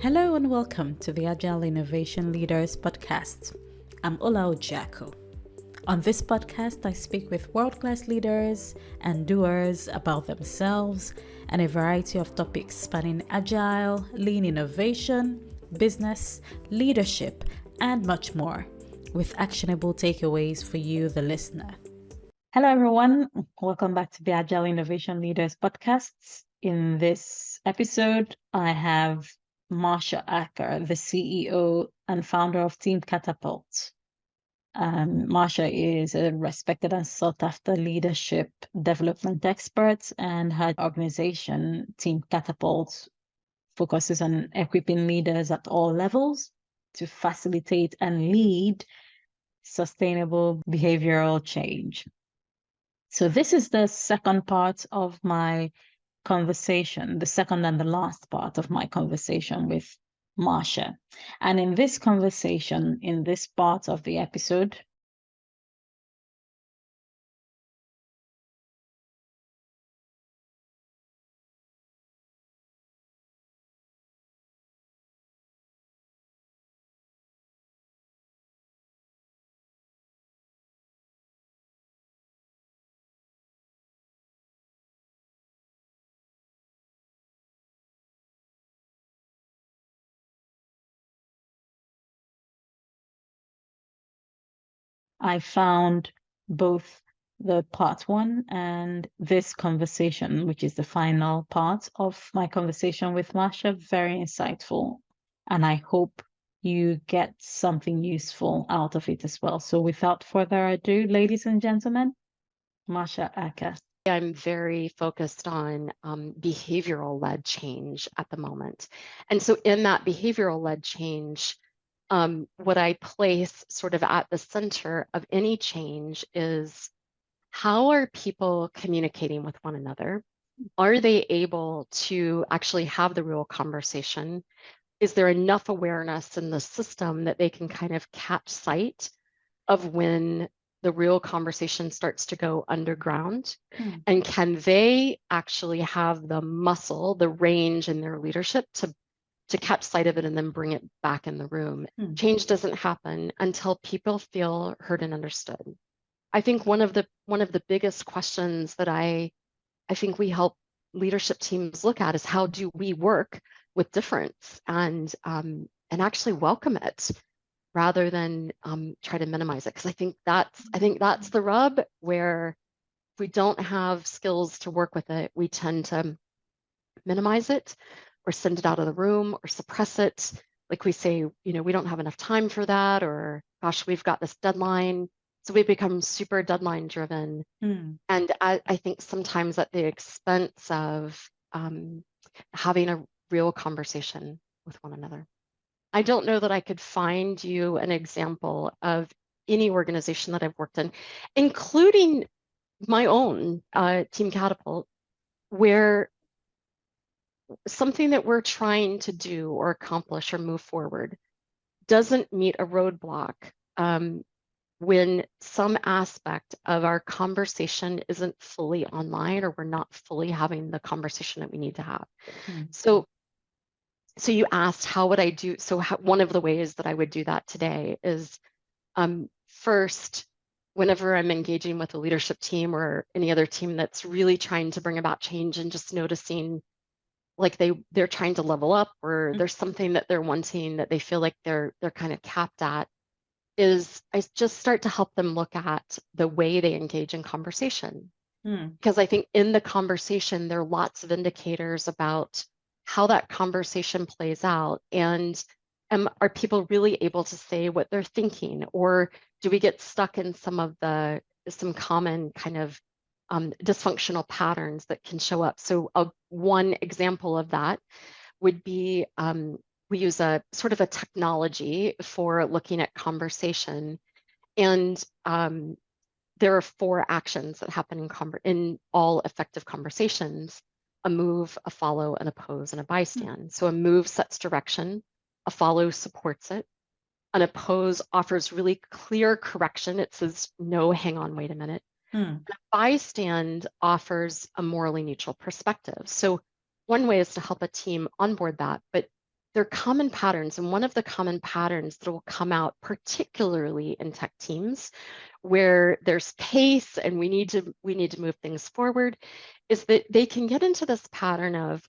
Hello and welcome to the Agile Innovation Leaders Podcast. I'm Ola Ojako. On this podcast, I speak with world-class leaders and doers about themselves and a variety of topics spanning Agile, lean innovation, business, leadership, and much more, with actionable takeaways for you, the listener. Hello, everyone. Welcome back to the Agile Innovation Leaders Podcasts. In this episode, I have Marsha Acker, the CEO and founder of TeamCatapult. Marsha is a respected and sought-after leadership development expert, and her organization, TeamCatapult, focuses on equipping leaders at all levels to facilitate and lead sustainable behavioral change. So this is the second part of my conversation, the second and the last part of my conversation with Marsha. And in this conversation, in this part of the episode, I found both the part one and this conversation, which is the final part of my conversation with Marsha, very insightful. And I hope you get something useful out of it as well. So without further ado, ladies and gentlemen, Marsha Acker. I'm very focused on behavioral-led change at the moment. And so in that behavioral-led change, what I place sort of at the center of any change is, how are people communicating with one another? Are they able to actually have the real conversation? Is there enough awareness in the system that they can kind of catch sight of when the real conversation starts to go underground? And can they actually have the muscle, the range in their leadership to catch sight of it and then bring it back in the room? Change doesn't happen until people feel heard and understood. I think one of the biggest questions that I think we help leadership teams look at is, how do we work with difference and actually welcome it, rather than try to minimize it? Because I think that's the rub, where if we don't have skills to work with it, we tend to minimize it or send it out of the room or suppress it. Like we say, we don't have enough time for that, or gosh, we've got this deadline. So we become super deadline driven. And I think sometimes at the expense of having a real conversation with one another. I don't know that I could find you an example of any organization that I've worked in, including my own TeamCatapult, where something that we're trying to do or accomplish or move forward doesn't meet a roadblock when some aspect of our conversation isn't fully online, or we're not fully having the conversation that we need to have. So you asked, how would I do? So one of the ways that I would do that today is, first, whenever I'm engaging with a leadership team or any other team that's really trying to bring about change, and just noticing like they're trying to level up, or there's something that they're wanting that they feel like they're kind of capped at, is I just start to help them look at the way they engage in conversation. Because I think in the conversation, there are lots of indicators about how that conversation plays out. And are people really able to say what they're thinking? Or do we get stuck in some common kind of dysfunctional patterns that can show up? So one example of that would be, we use a sort of a technology for looking at conversation. And there are 4 actions that happen in all effective conversations: a move, a follow, an oppose, and a bystand. So a move sets direction, a follow supports it, an oppose offers really clear correction. It says, no, hang on, wait a minute. And a bystand offers a morally neutral perspective. So one way is to help a team onboard that, but there are common patterns, and one of the common patterns that will come out, particularly in tech teams, where there's pace and we need to move things forward, is that they can get into this pattern of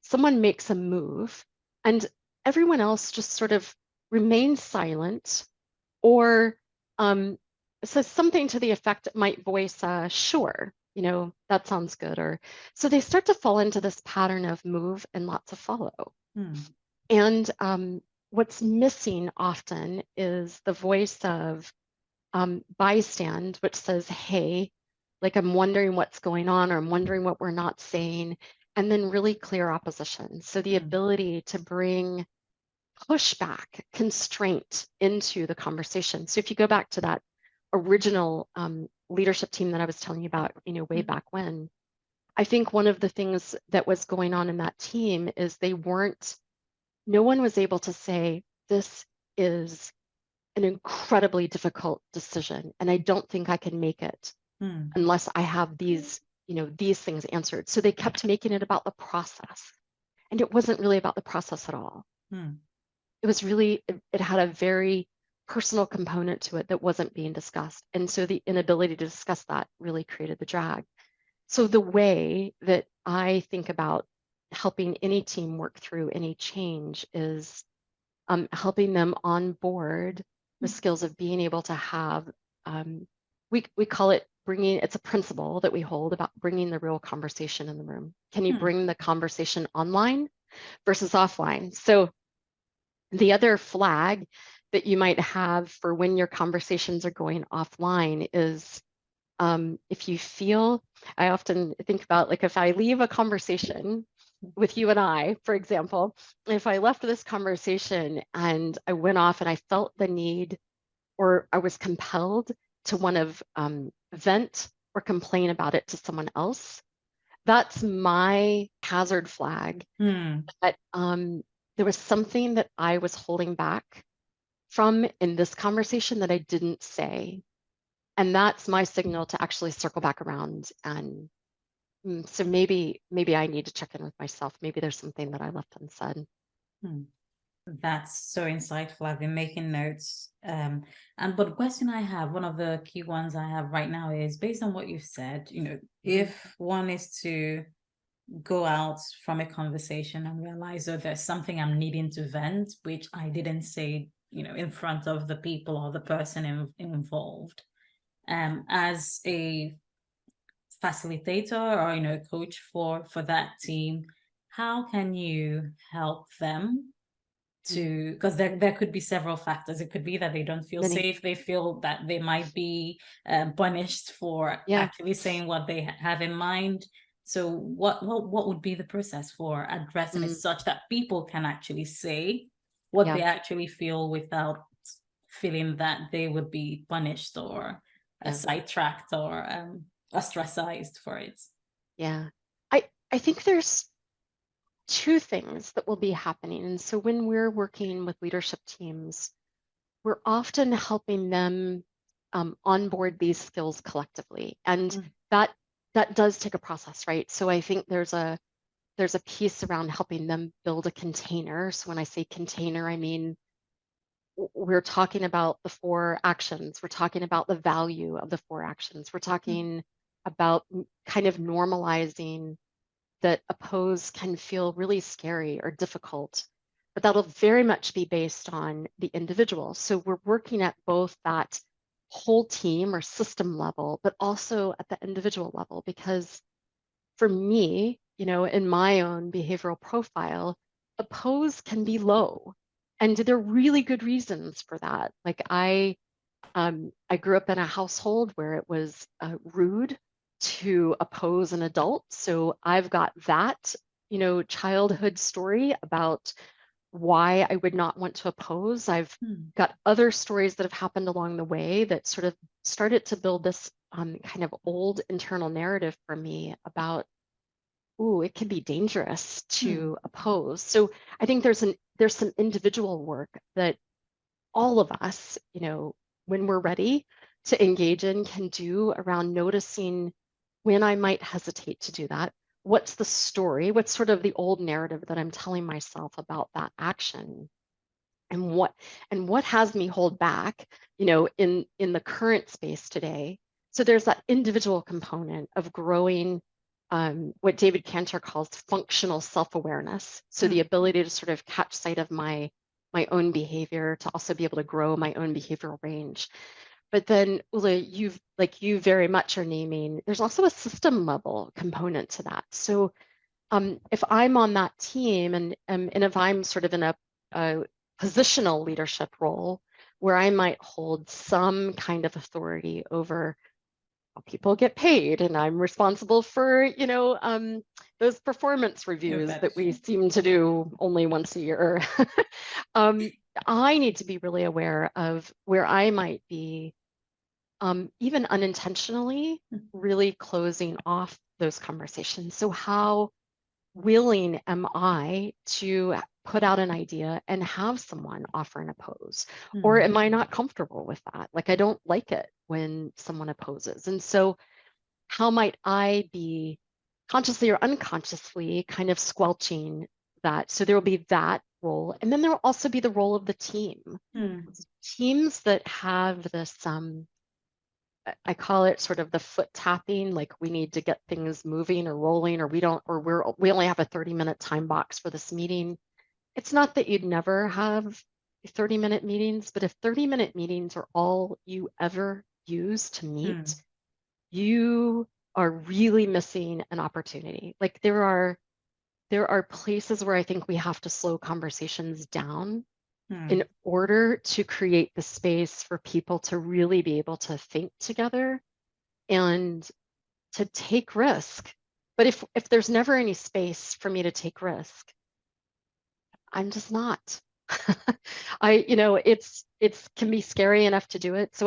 someone makes a move and everyone else just sort of remains silent or says something to the effect, might voice sure, that sounds good, or so they start to fall into this pattern of move and lots of follow. And what's missing often is the voice of bystand, which says, hey, like I'm wondering what's going on, or I'm wondering what we're not saying, and then really clear opposition. So the ability to bring pushback, constraint into the conversation. So if you go back to that original leadership team that I was telling you about, way back when, I think one of the things that was going on in that team is no one was able to say, this is an incredibly difficult decision, and I don't think I can make it unless I have these things answered. So they kept making it about the process, and it wasn't really about the process at all. It was really, it had a very personal component to it that wasn't being discussed. And so the inability to discuss that really created the drag. So the way that I think about helping any team work through any change is helping them on board the skills of being able to have, we call it it's a principle that we hold about bringing the real conversation in the room. Can you bring the conversation online versus offline? So the other flag that you might have for when your conversations are going offline is if you feel, I often think about, like, if I leave a conversation with you and I, for example, if I left this conversation and I went off and I felt the need, or I was compelled to want to vent or complain about it to someone else, that's my hazard flag that there was something that I was holding back from in this conversation that I didn't say. And that's my signal to actually circle back around. And so maybe I need to check in with myself. Maybe there's something that I left unsaid. That's so insightful. I've been making notes. But the question I have, one of the key ones I have right now is, based on what you've said, if one is to go out from a conversation and realize that there's something I'm needing to vent, which I didn't say, in front of the people or the person involved, as a facilitator or coach for that team, how can you help them to, because there could be several factors. It could be that they don't feel safe, they feel that they might be punished for actually saying what they have in mind. So what would be the process for addressing it such that people can actually say what they actually feel without feeling that they would be punished or sidetracked or ostracized for it? Yeah, I think there's two things that will be happening. And so when we're working with leadership teams, we're often helping them onboard these skills collectively. And that does take a process, right? So I think there's a piece around helping them build a container. So when I say container, I mean, we're talking about the 4 actions. We're talking about the value of the 4 actions. We're talking about kind of normalizing that oppose can feel really scary or difficult, but that'll very much be based on the individual. So we're working at both that whole team or system level, but also at the individual level, because for me, in my own behavioral profile, oppose can be low. And there are really good reasons for that. Like I grew up in a household where it was rude to oppose an adult. So I've got that, childhood story about why I would not want to oppose. I've got other stories that have happened along the way that sort of started to build this kind of old internal narrative for me about, ooh, it can be dangerous to oppose. So I think there's some individual work that all of us, when we're ready to engage in, can do around noticing when I might hesitate to do that, what's the story? What's sort of the old narrative that I'm telling myself about that action? And what has me hold back, in the current space today? So there's that individual component of growing what David Cantor calls functional self-awareness. So the ability to sort of catch sight of my own behavior, to also be able to grow my own behavioral range. But then, Ula, you very much are naming, there's also a system level component to that. So if I'm on that team and if I'm sort of in a positional leadership role where I might hold some kind of authority over how people get paid, and I'm responsible for, those performance reviews that we seem to do only once a year. I need to be really aware of where I might be, even unintentionally, really closing off those conversations. So how willing am I to put out an idea and have someone offer an oppose? Or am I not comfortable with that? Like, I don't like it when someone opposes. And so how might I be consciously or unconsciously kind of squelching that? So there will be that role. And then there will also be the role of the team. Teams that have this, I call it sort of the foot tapping, like we need to get things moving or rolling, or we only have a 30-minute time box for this meeting. It's not that you'd never have 30-minute meetings, but if 30-minute meetings are all you ever use to meet, you are really missing an opportunity. Like there are places where I think we have to slow conversations down in order to create the space for people to really be able to think together and to take risk. But if there's never any space for me to take risk, I'm just not. It's can be scary enough to do it. So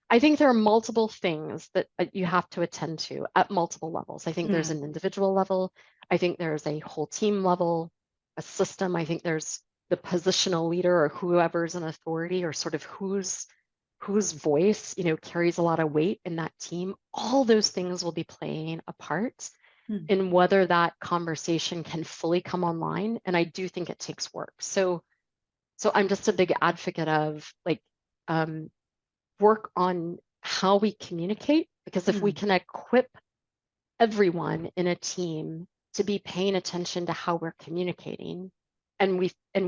I think there are multiple things that you have to attend to at multiple levels. I think there's an individual level. I think there's a whole team level, a system. I think there's the positional leader or whoever's in authority, or sort of whose voice, carries a lot of weight in that team. All those things will be playing a part in whether that conversation can fully come online. And I do think it takes work. So I'm just a big advocate of work on how we communicate, because if we can equip everyone in a team to be paying attention to how we're communicating, and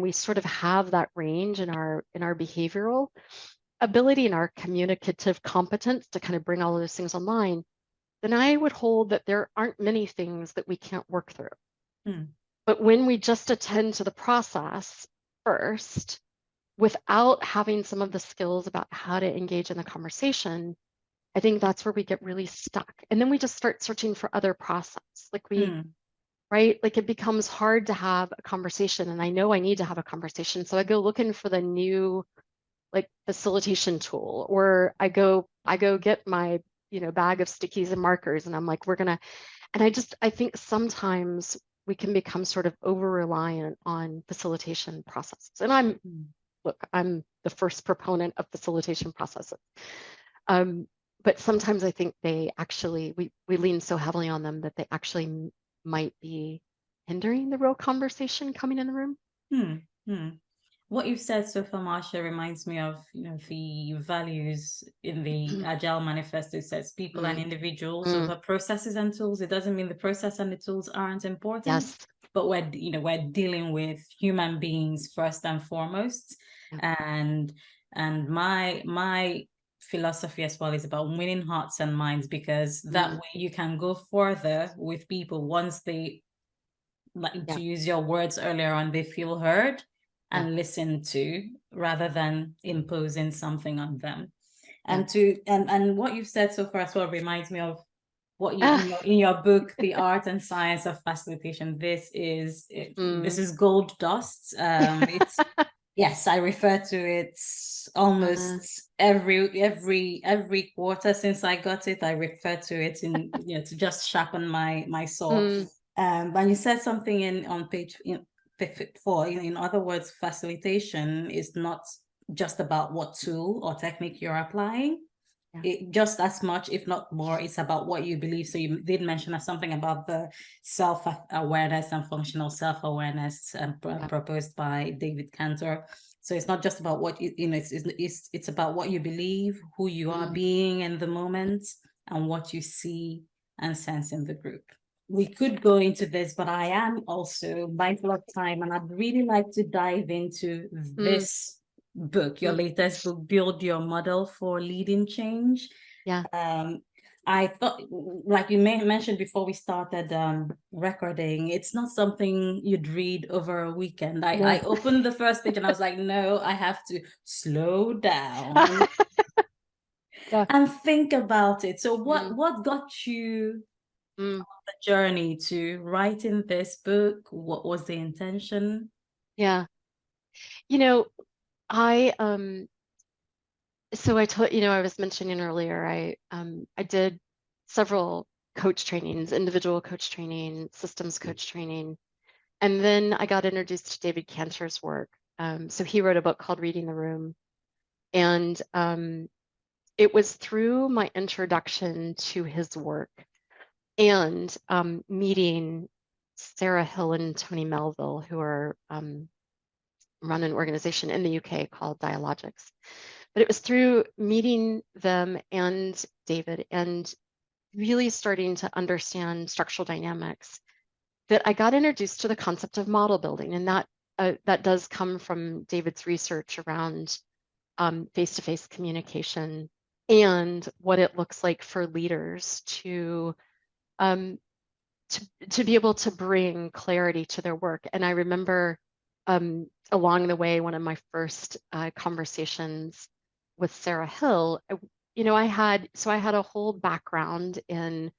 we sort of have that range in our behavioral ability and our communicative competence to kind of bring all of those things online, then I would hold that there aren't many things that we can't work through. But when we just attend to the process first, without having some of the skills about how to engage in the conversation, I think that's where we get really stuck. And then we just start searching for other process. Like right? Like it becomes hard to have a conversation, and I know I need to have a conversation. So I go looking for the new like facilitation tool, or I go get my, bag of stickies and markers, and I'm like, and I think sometimes we can become sort of over reliant on facilitation processes. And I'm the first proponent of facilitation processes. But sometimes I think they actually, we lean so heavily on them that they actually might be hindering the real conversation coming in the room. What you've said so far, Marsha, reminds me of the values in the Agile manifesto. It says people and individuals over processes and tools. It doesn't mean the process and the tools aren't important. Yes. But we're dealing with human beings first and foremost. And my philosophy as well is about winning hearts and minds, because that way you can go further with people once they, to use your words earlier on, they feel heard and listened to, rather than imposing something on them. And and what you've said so far as well reminds me of what you in your book, The Art and Science of Facilitation. This is gold dust. It's yes, I refer to it almost every quarter since I got it. I refer to it in to just sharpen my saw. And you said something on page 4. In other words, facilitation is not just about what tool or technique you're applying. just as much, if not more, it's about what you believe. So you did mention something about the self-awareness and functional self-awareness proposed by David Cantor. So it's not just about what it's about what you believe, who you are being in the moment, and what you see and sense in the group. We could go into this, but I am also mindful of time, and I'd really like to dive into this book, your latest book, Build Your Model for Leading Change. Yeah. I thought, like you mentioned before we started recording, it's not something you'd read over a weekend. I opened the first page and I was like, no, I have to slow down and think about it. So what got you on the journey to writing this book? What was the intention? Yeah. So I told, I was mentioning earlier, I did several coach trainings, individual coach training, systems coach training. And then I got introduced to David Cantor's work. So he wrote a book called Reading the Room. And it was through my introduction to his work and meeting Sarah Hill and Tony Melville, who are run an organization in the UK called Dialogics. But it was through meeting them and David and really starting to understand structural dynamics that I got introduced to the concept of model building. And that does come from David's research around face-to-face communication and what it looks like for leaders to be able to bring clarity to their work. And I remember along the way, one of my first conversations with Sarah Hill, I had a whole background in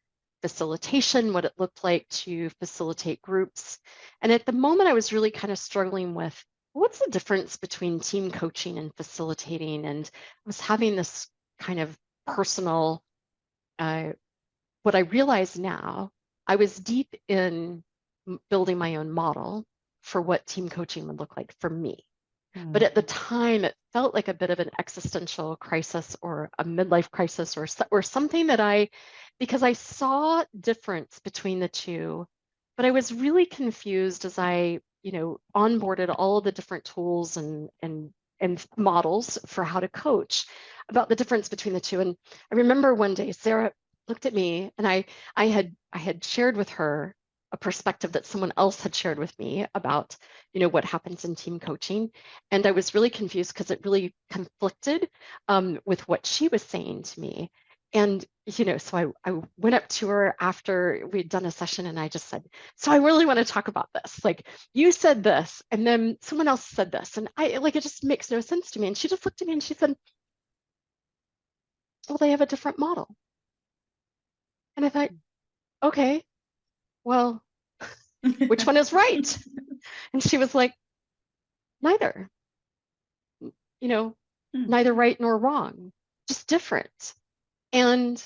facilitation, what it looked like to facilitate groups. And at the moment, I was really kind of struggling with what's the difference between team coaching and facilitating. And I was having this kind of personal, what I realize now, I was deep in building my own model for what team coaching would look like for me. But at the time, it felt like a bit of an existential crisis or a midlife crisis or something that because I saw difference between the two, but I was really confused as I, onboarded all of the different tools and models for how to coach about the difference between the two. And I remember one day Sarah looked at me and I had shared with her a perspective that someone else had shared with me about, what happens in team coaching. And I was really confused because it really conflicted with what she was saying to me. And, so I went up to her after we'd done a session and I just said, so I really want to talk about this. Like you said this, and then someone else said this. And it just makes no sense to me. And she just looked at me and she said, well, they have a different model. And I thought, okay, well, which one is right? And she was like, neither, neither right nor wrong, just different. And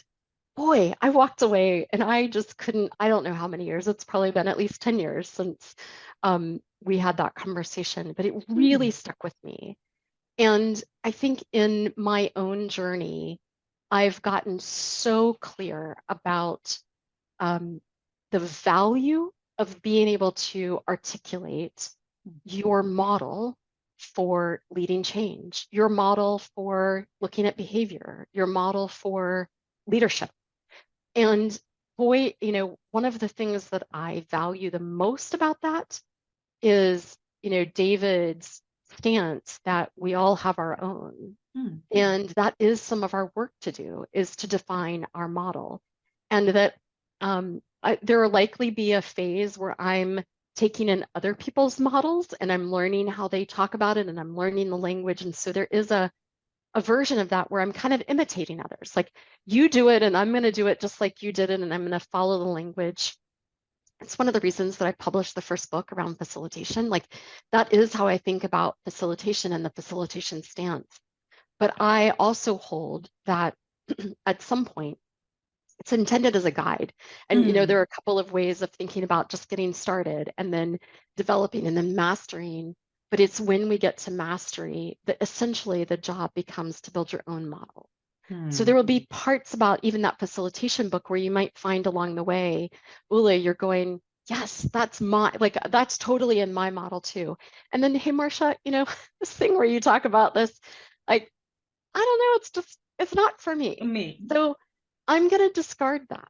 boy, I walked away and I just couldn't, I don't know how many years, it's probably been at least 10 years since we had that conversation, but it really stuck with me. And I think in my own journey, I've gotten so clear about the value of being able to articulate your model for leading change, your model for looking at behavior, your model for leadership. And boy, one of the things that I value the most about that is, David's stance that we all have our own. And that is some of our work to do, is to define our model. And that there will likely be a phase where I'm taking in other people's models and I'm learning how they talk about it and I'm learning the language. And so there is a version of that where I'm kind of imitating others. Like you do it and I'm going to do it just like you did it and I'm going to follow the language. It's one of the reasons that I published the first book around facilitation. Like that is how I think about facilitation and the facilitation stance. But I also hold that at some point, it's intended as a guide. And, there are a couple of ways of thinking about just getting started and then developing and then mastering. But it's when we get to mastery that essentially the job becomes to build your own model. So there will be parts about even that facilitation book where you might find along the way, Ule, you're going, yes, that's totally in my model too. And then, hey, Marsha, this thing where you talk about this, like, I don't know, it's not for me. So I'm going to discard that.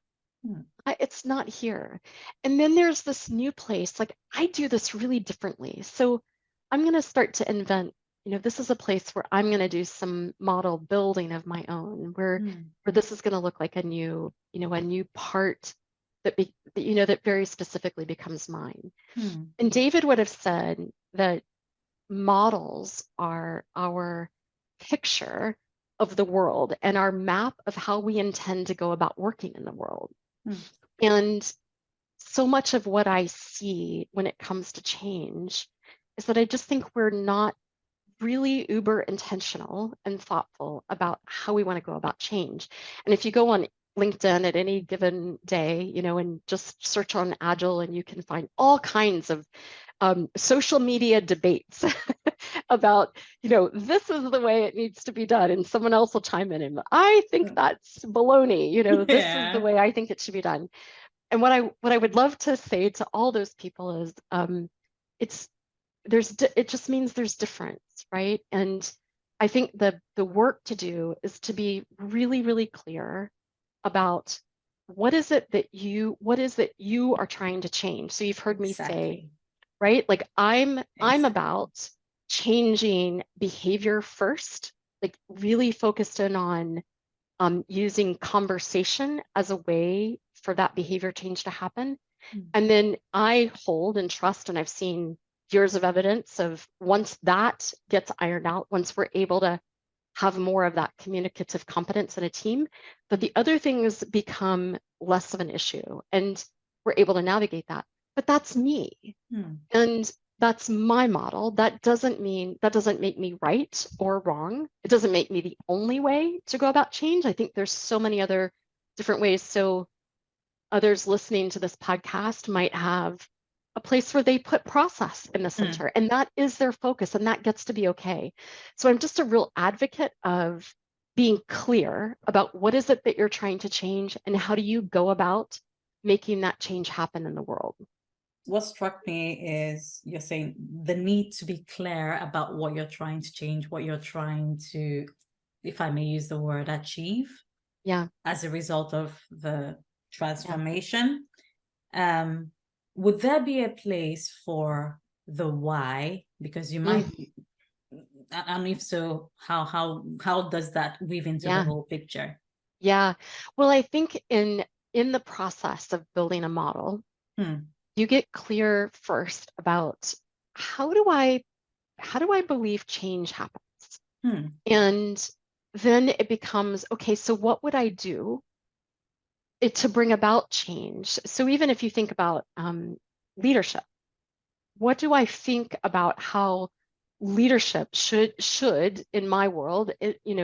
It's not here. And then there's this new place, like I do this really differently. So I'm going to start to invent, this is a place where I'm going to do some model building of my own, where this is going to look like a new part that very specifically becomes mine. And David would have said that models are our picture of the world and our map of how we intend to go about working in the world. And so much of what I see when it comes to change is that I just think we're not really uber intentional and thoughtful about how we want to go about change. And if you go on LinkedIn at any given day, and just search on Agile, and you can find all kinds of social media debates about, this is the way it needs to be done. And someone else will chime in and I think that's baloney, this is the way I think it should be done. And what I would love to say to all those people is it just means there's difference, right? And I think the work to do is to be really, really clear about what is it that you are trying to change. So you've heard me say, right? Like I'm about changing behavior first, like really focused in on using conversation as a way for that behavior change to happen. And then I hold and trust, and I've seen years of evidence of once that gets ironed out, once we're able to have more of that communicative competence in a team, but the other things become less of an issue and we're able to navigate that. But that's me. And that's my model. That doesn't make me right or wrong. It doesn't make me the only way to go about change. I think there's so many other different ways. So others listening to this podcast might have a place where they put process in the center, and that is their focus, and that gets to be okay. So I'm just a real advocate of being clear about what is it that you're trying to change and how do you go about making that change happen in the world. What struck me is you're saying the need to be clear about what you're trying to change, what you're trying to, if I may use the word, achieve. Yeah. As a result of the transformation. Would there be a place for the why? Because you might, and if so, how does that weave into the whole picture? Yeah. Well, I think in the process of building a model, you get clear first about how do I believe change happens? And then it becomes, okay, so what would I do to bring about change? So even if you think about leadership, what do I think about how leadership should in my world,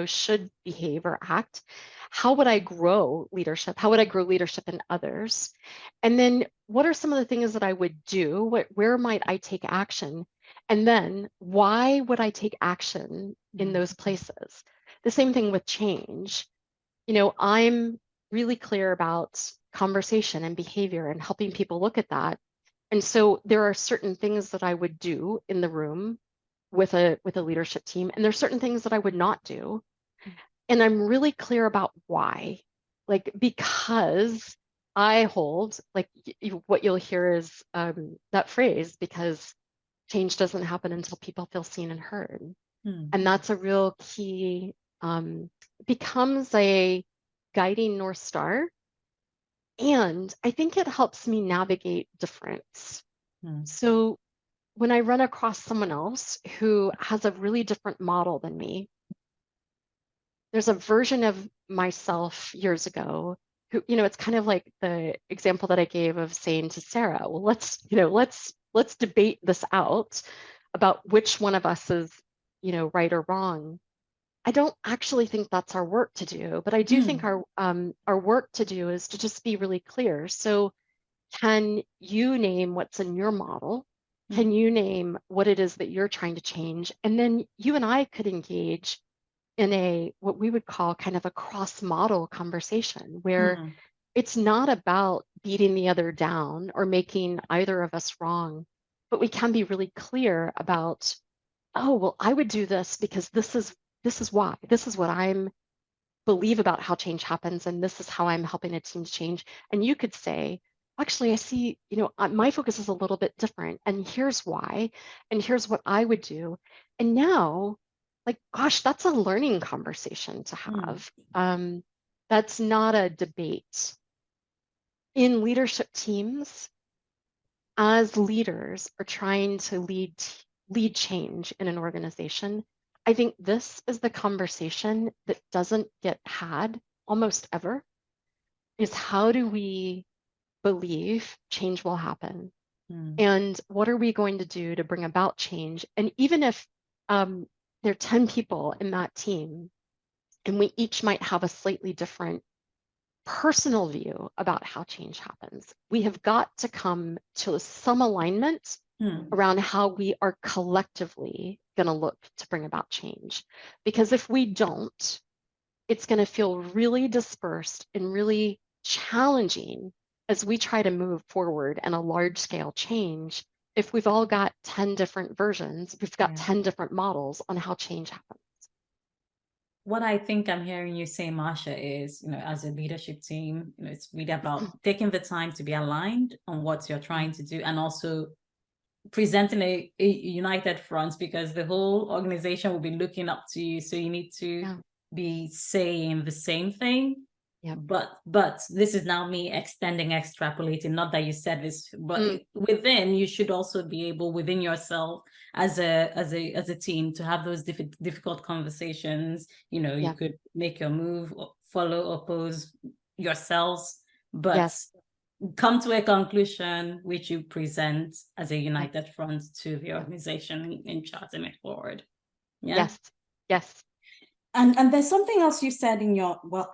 should behave or act? How would I grow leadership? How would I grow leadership in others? And then what are some of the things that I would do? Where might I take action? And then why would I take action in those places? The same thing with change. I'm really clear about conversation and behavior and helping people look at that. And so there are certain things that I would do in the room with a leadership team, and there's certain things that I would not do. And I'm really clear about why. Like, because I hold, like what you'll hear is that phrase, because change doesn't happen until people feel seen and heard. And that's a real key, becomes a guiding North Star. And I think it helps me navigate difference. So when I run across someone else who has a really different model than me, there's a version of myself years ago who, it's kind of like the example that I gave of saying to Sarah, well, let's debate this out about which one of us is, right or wrong. I don't actually think that's our work to do, but I do think our work to do is to just be really clear. So can you name what's in your model? Can you name what it is that you're trying to change? And then you and I could engage in a what we would call kind of a cross-model conversation where Mm. it's not about beating the other down or making either of us wrong, but we can be really clear about, oh, well, I would do this because this is why. This is what I'm believe about how change happens, and this is how I'm helping a team to change. And you could say, actually, I see, my focus is a little bit different, and here's why, and here's what I would do. And now, like, gosh, that's a learning conversation to Mm. have. That's not a debate. In leadership teams, as leaders are trying to lead change in an organization, I think this is the conversation that doesn't get had almost ever, is how do we believe change will happen? Mm. And what are we going to do to bring about change? And even if there are 10 people in that team, and we each might have a slightly different personal view about how change happens, we have got to come to some alignment Mm. around how we are collectively going to look to bring about change. Because if we don't, it's going to feel really dispersed and really challenging as we try to move forward in a large scale change. If we've all got 10 different versions, we've got Yeah. 10 different models on how change happens. What I think I'm hearing you say, Marsha, is, as a leadership team, it's really about taking the time to be aligned on what you're trying to do, and also presenting a united front, because the whole organization will be looking up to you. So you need to be saying the same thing. Yep. But this is now me extending, extrapolating, not that you said this, but within, you should also be able, within yourself as a team, to have those difficult conversations. You could make your move, follow, oppose yourselves, but come to a conclusion which you present as a united front to the organization in charting it forward. Yeah. Yes. And there's something else you said in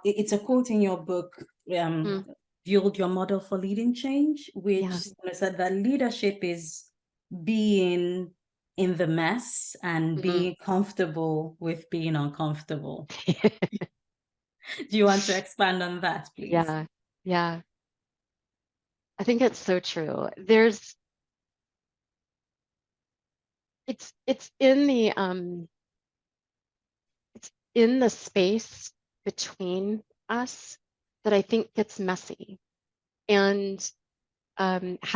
it's a quote in your book, Build Your Model for Leading Change, which said that leadership is being in the mess and being comfortable with being uncomfortable. Do you want to expand on that, please? Yeah. I think it's so true. It's in the space between us that I think gets messy. And we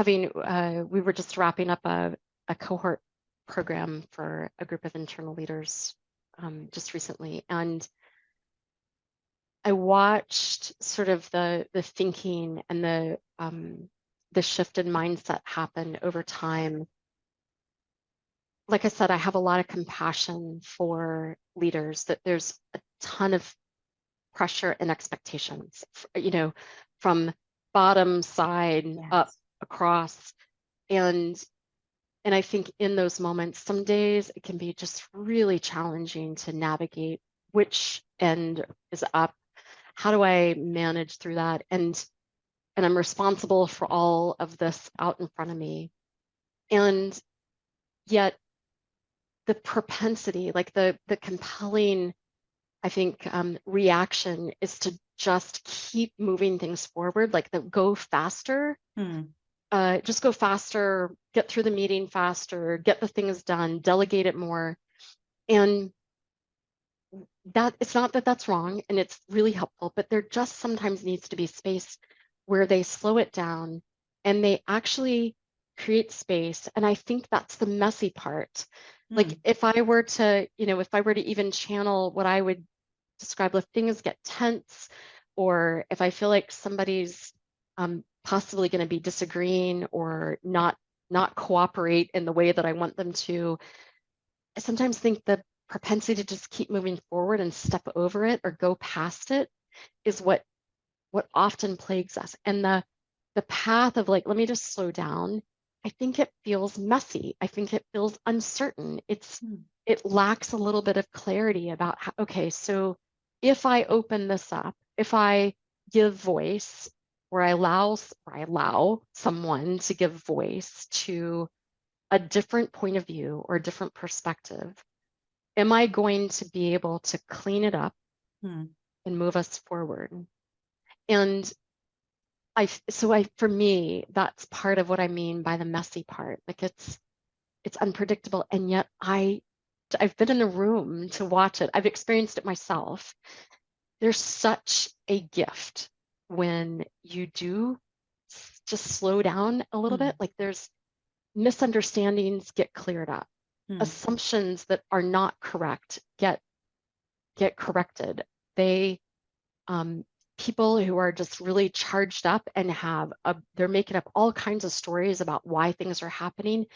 were just wrapping up a cohort program for a group of internal leaders just recently, and I watched sort of the thinking and the shift in mindset happen over time. Like I said, I have a lot of compassion for leaders, that there's a ton of pressure and expectations, from bottom side up across. And I think in those moments, some days it can be just really challenging to navigate which end is up. How do I manage through that? And I'm responsible for all of this out in front of me. And yet the propensity, like the compelling, I think, reaction is to just keep moving things forward, like go faster. Just go faster, get through the meeting faster, get the things done, delegate it more. And that it's not that that's wrong, and it's really helpful, but there just sometimes needs to be space where they slow it down and they actually create space. And I think that's the messy part. Like if I were to even channel what I would describe, if things get tense, or if I feel like somebody's possibly going to be disagreeing or not cooperate in the way that I want them to, I sometimes think the propensity to just keep moving forward and step over it or go past it is what often plagues us. And the path of, like, let me just slow down, I think it feels messy. I think it feels uncertain. It lacks a little bit of clarity about how, okay, so if I open this up, if I give voice, or I allow someone to give voice to a different point of view or a different perspective, am I going to be able to clean it up Hmm. and move us forward? And for me, that's part of what I mean by the messy part. Like it's unpredictable, and yet I've been in the room to watch it. I've experienced it myself. There's such a gift when you do just slow down a little Hmm. bit. Like there's misunderstandings get cleared up. Hmm. Assumptions that are not correct get corrected. They um, People who are just really charged up and they're making up all kinds of stories about why things are happening.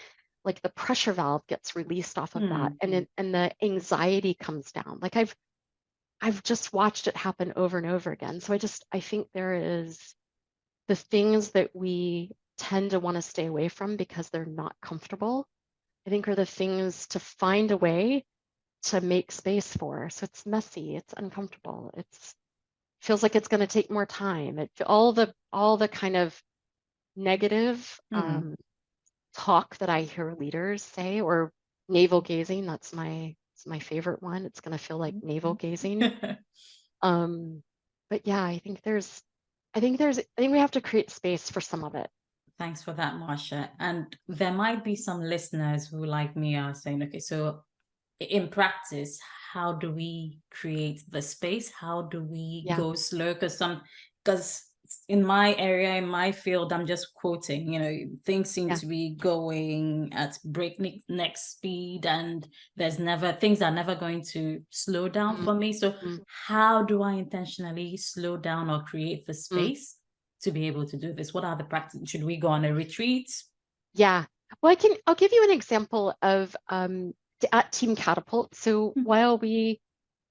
Like the pressure valve gets released off of that, Hmm. and the anxiety comes down. Like I've just watched it happen over and over again. So I think there is the things that we tend to want to stay away from because they're not comfortable, I think are the things to find a way to make space for. So it's messy, it's uncomfortable, it's feels like it's going to take more time. All the kind of negative Hmm. talk that I hear leaders say, or navel gazing. It's my favorite one. It's going to feel like navel gazing. Um, but yeah, I think we have to create space for some of it. Thanks for that, Marsha. And there might be some listeners who, like me, are saying, okay, so in practice, how do we create the space? How do we Yeah. go slow? Because in my area, in my field, I'm just quoting, things seem Yeah. to be going at breakneck speed, and things are never going to slow down Mm, for me. So mm, how do I intentionally slow down or create the mm. space to be able to do this? What are the practices? Should we go on a retreat? Yeah. Well, I'll give you an example of at TeamCatapult. So Hmm. while we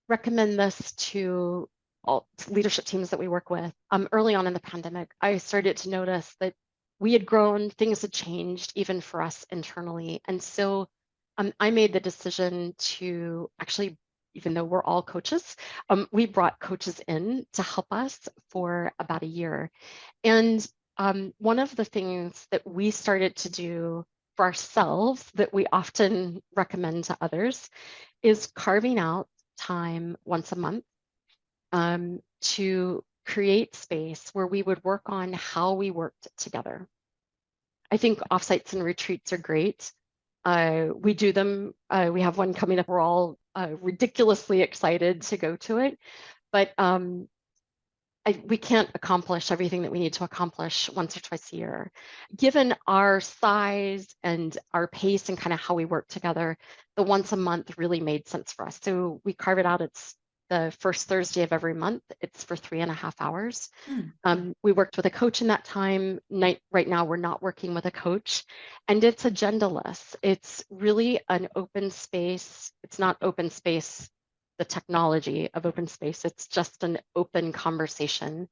recommend this to all leadership teams that we work with, early on in the pandemic, I started to notice that we had grown, things had changed even for us internally. And so I made the decision to actually, even though we're all coaches, we brought coaches in to help us for about a year. And one of the things that we started to do for ourselves that we often recommend to others is carving out time once a month to create space where we would work on how we worked together. I think offsites and retreats are great. We do them. We have one coming up. We're all ridiculously excited to go to it. But we can't accomplish everything that we need to accomplish once or twice a year. Given our size and our pace and kind of how we work together, the once a month really made sense for us. So we carve it out. It's the first Thursday of every month. It's for 3.5 hours. Hmm. We worked with a coach in that time. Right now, we're not working with a coach, and it's agendaless. It's really an open space. It's not open space, the technology of open space. It's just an open conversation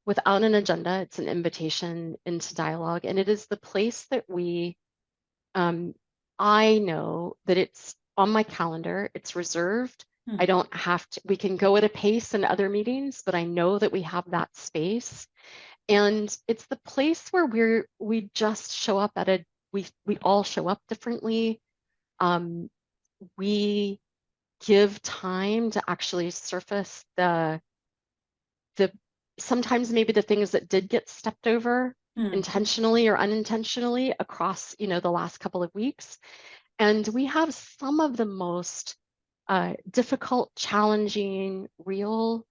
without an agenda. It's an invitation into dialogue, and it is the place that um, I know that it's on my calendar. It's reserved. Hmm. I don't have to, we can go at a pace in other meetings, but I know that we have that space. And it's the place where we just show up we all show up differently. Um, we give time to actually surface the sometimes maybe the things that did get stepped over Hmm. intentionally or unintentionally across, the last couple of weeks. And we have some of the most difficult, challenging, real,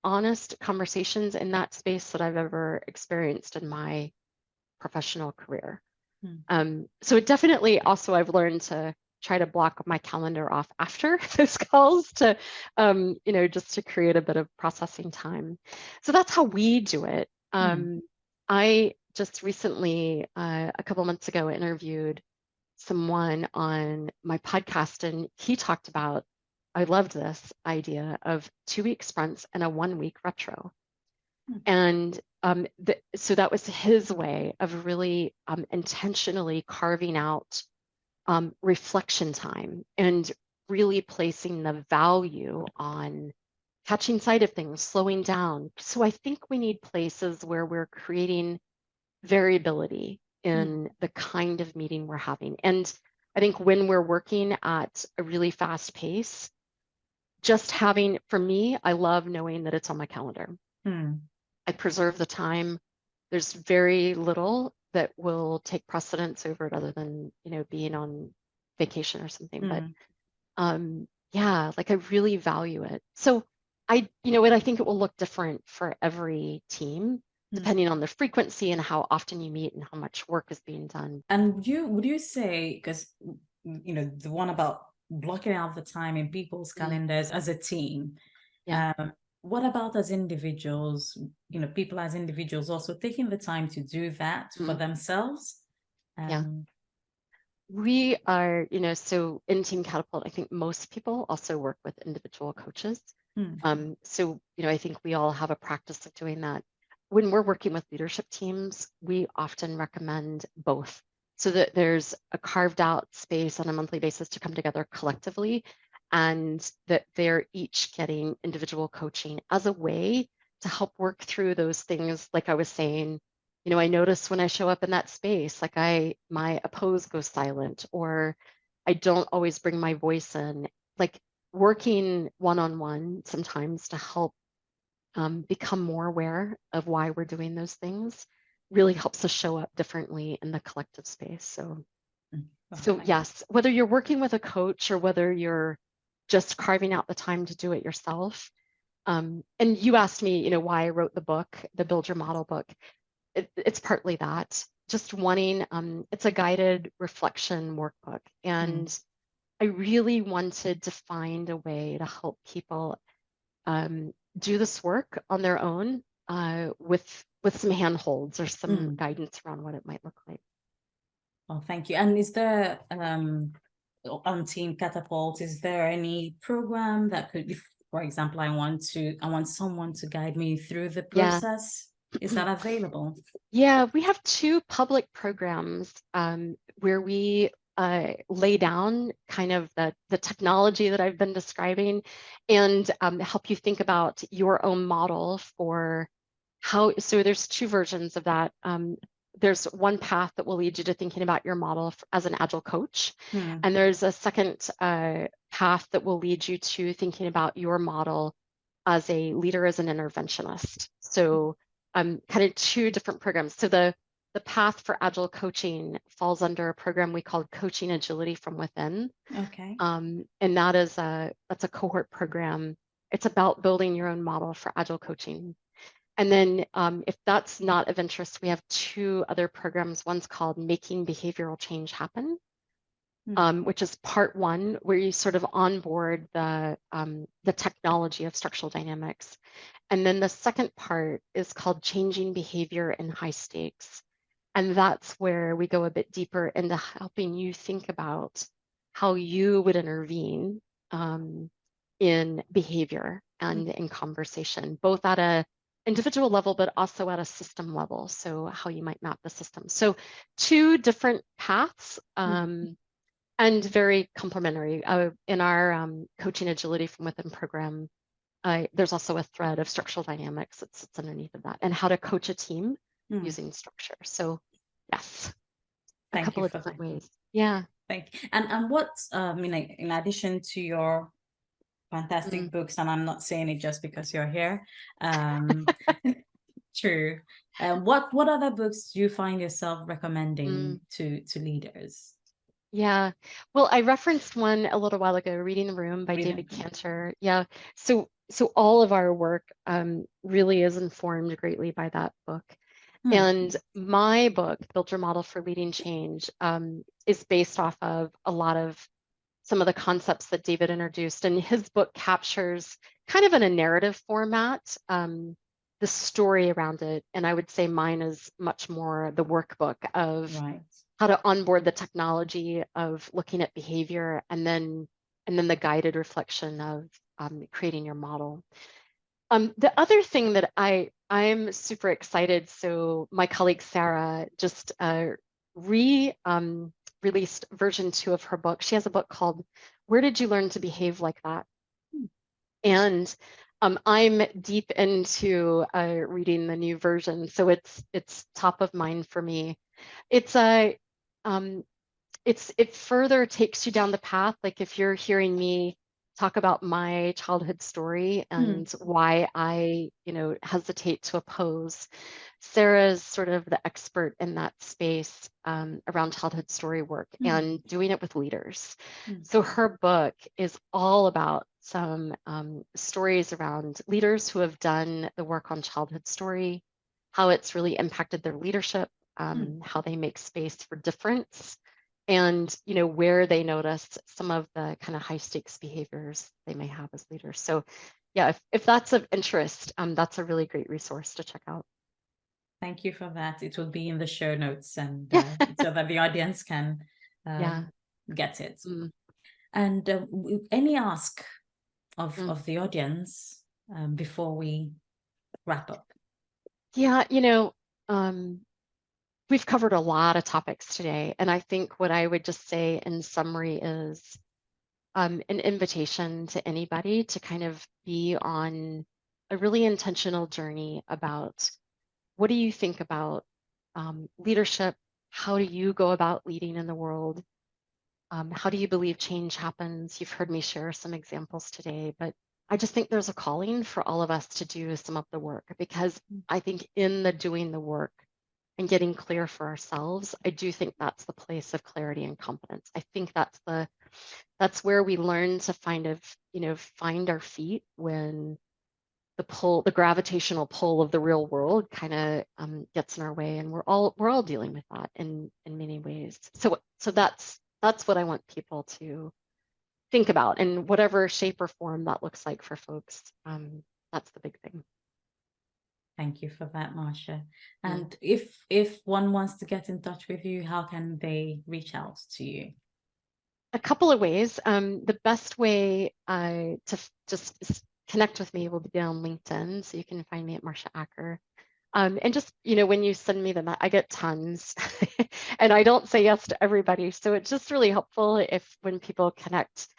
honest conversations in that space that I've ever experienced in my professional career. Hmm. So it definitely also I've learned to try to block my calendar off after those calls to, just to create a bit of processing time. So that's how we do it. Hmm. I just recently, a couple months ago, interviewed someone on my podcast, and he talked about, I loved this idea of 2-week sprints and a 1-week retro. Hmm. And so that was his way of really intentionally carving out reflection time and really placing the value on catching sight of things, slowing down. So I think we need places where we're creating variability Hmm. in the kind of meeting we're having. And I think when we're working at a really fast pace, just having, for me, I love knowing that it's on my calendar. I preserve the time. There's very little that will take precedence over it other than, being on vacation or something. But yeah, like I really value it. So I think it will look different for every team, depending on the frequency and how often you meet and how much work is being done. And would you say, because, the one about blocking out the time in people's calendars as a team, Yeah. What about as individuals, people as individuals also taking the time to do that for themselves? Yeah. We are, so in TeamCatapult, I think most people also work with individual coaches. So, I think we all have a practice of doing that. When we're working with leadership teams, we often recommend both so that there's a carved out space on a monthly basis to come together collectively and that they're each getting individual coaching as a way to help work through those things, like I was saying. I notice when I show up in that space, like my oppose goes silent, or I don't always bring my voice in. Like working one-on-one sometimes to help become more aware of why we're doing those things really helps us show up differently in the collective space. So yes, whether you're working with a coach or whether you're just carving out the time to do it yourself. And you asked me, why I wrote the book, the Build Your Model book. It's partly that, just wanting, it's a guided reflection workbook. And I really wanted to find a way to help people do this work on their own with some handholds or some guidance around what it might look like. Oh, thank you. And is there, on TeamCatapult, is there any program that could, if, for example, I want someone to guide me through the process? Is that available? Yeah, we have 2 public programs where we lay down kind of the technology that I've been describing and help you think about your own model for how. So there's 2 versions of that. There's one path that will lead you to thinking about your model as an Agile coach. And there's a second path that will lead you to thinking about your model as a leader, as an interventionist. So kind of 2 different programs. So the path for Agile coaching falls under a program we call Coaching Agility from Within. Okay. And that's a cohort program. It's about building your own model for Agile coaching. And then if that's not of interest, we have 2 other programs. One's called Making Behavioral Change Happen, which is part 1, where you sort of onboard the technology of structural dynamics. And then the second part is called Changing Behavior in High Stakes. And that's where we go a bit deeper into helping you think about how you would intervene in behavior and in conversation, both at a individual level, but also at a system level. So how you might map the system. So 2 different paths and very complementary. In our Coaching Agility from Within program, there's also a thread of structural dynamics that sits underneath of that and how to coach a team using structure. So yes, a couple of different ways. Yeah. Thank you. And what, in addition to your fantastic books, and I'm not saying it just because you're here, true. What other books do you find yourself recommending to leaders? Yeah, well, I referenced one a little while ago, Reading the Room by David Cantor. Yeah, so all of our work really is informed greatly by that book. And my book, Build Your Model for Leading Change, is based off of a lot of some of the concepts that David introduced. And his book captures kind of in a narrative format the story around it. And I would say mine is much more the workbook of how to onboard the technology of looking at behavior and then the guided reflection of creating your model. The other thing that I'm super excited, so my colleague Sarah just released version 2 of her book. She has a book called Where Did You Learn to Behave Like That? And I'm deep into reading the new version, so it's top of mind for me. It's it further takes you down the path. Like if you're hearing me talk about my childhood story and why I, hesitate to oppose, Sarah's sort of the expert in that space around childhood story work and doing it with leaders. So her book is all about some stories around leaders who have done the work on childhood story, how it's really impacted their leadership, how they make space for difference, and where they notice some of the kind of high stakes behaviors they may have as leaders. So yeah, if that's of interest, that's a really great resource to check out. Thank you for that. It will be in the show notes, and so that the audience can get it. And any ask of the audience before we wrap up? Yeah, we've covered a lot of topics today, and I think what I would just say in summary is an invitation to anybody to kind of be on a really intentional journey about what do you think about leadership? How do you go about leading in the world? How do you believe change happens? You've heard me share some examples today, but I just think there's a calling for all of us to do some of the work, because I think in the doing the work and getting clear for ourselves, I do think that's the place of clarity and competence. I think that's where we learn to find our feet when the gravitational pull of the real world kind of gets in our way, and we're all dealing with that in many ways. So that's what I want people to think about, in whatever shape or form that looks like for folks. That's the big thing. Thank you for that, Marsha. And if one wants to get in touch with you, how can they reach out to you? A couple of ways. The best way to just connect with me will be on LinkedIn. So you can find me at Marsha Acker. And just, when you send me them, I get tons and I don't say yes to everybody. So it's just really helpful if when people connect,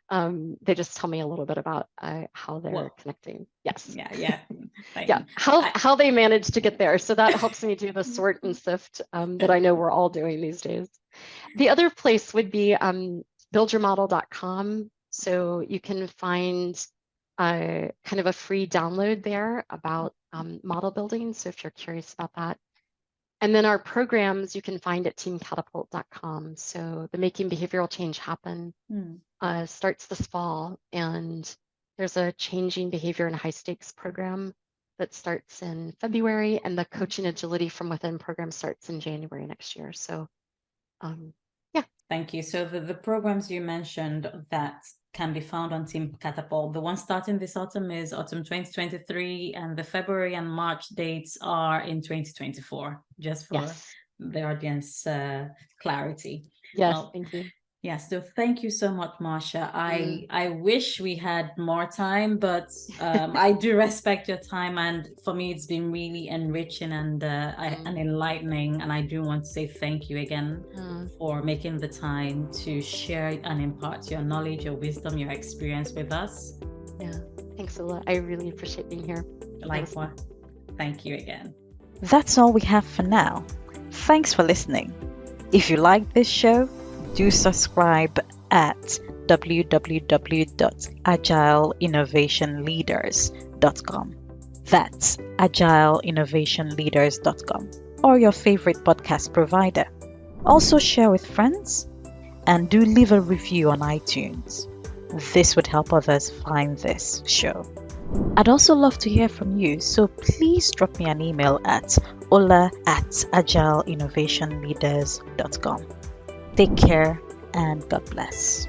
they just tell me a little bit about how they're connecting. Yes. Yeah. How they manage to get there. So that helps me do the sort and sift that I know we're all doing these days. The other place would be buildyourmodel.com. So you can find kind of a free download there about model building. So if you're curious about that. And then our programs you can find at teamcatapult.com. So the Making Behavioral Change Happen starts this fall, and there's a Changing Behavior in High Stakes program that starts in February, and the Coaching Agility from Within program starts in January next year. So yeah. Thank you. So the programs you mentioned that can be found on TeamCatapult, the one starting this autumn is autumn 2023, and the February and March dates are in 2024, just for the audience clarity. Yes, thank you. Yes, so thank you so much, Marsha. I wish we had more time, but I do respect your time, and for me it's been really enriching and enlightening, and I do want to say thank you again for making the time to share and impart your knowledge, your wisdom, your experience with us. Yeah, thanks a lot. I really appreciate being here. Likewise. Thank you again. That's all we have for now. Thanks for listening. If you like this show, do subscribe at www.agileinnovationleaders.com. That's agileinnovationleaders.com, or your favorite podcast provider. Also share with friends, and do leave a review on iTunes. This would help others find this show. I'd also love to hear from you, so please drop me an email at ola@agileinnovationleaders.com. Take care and God bless.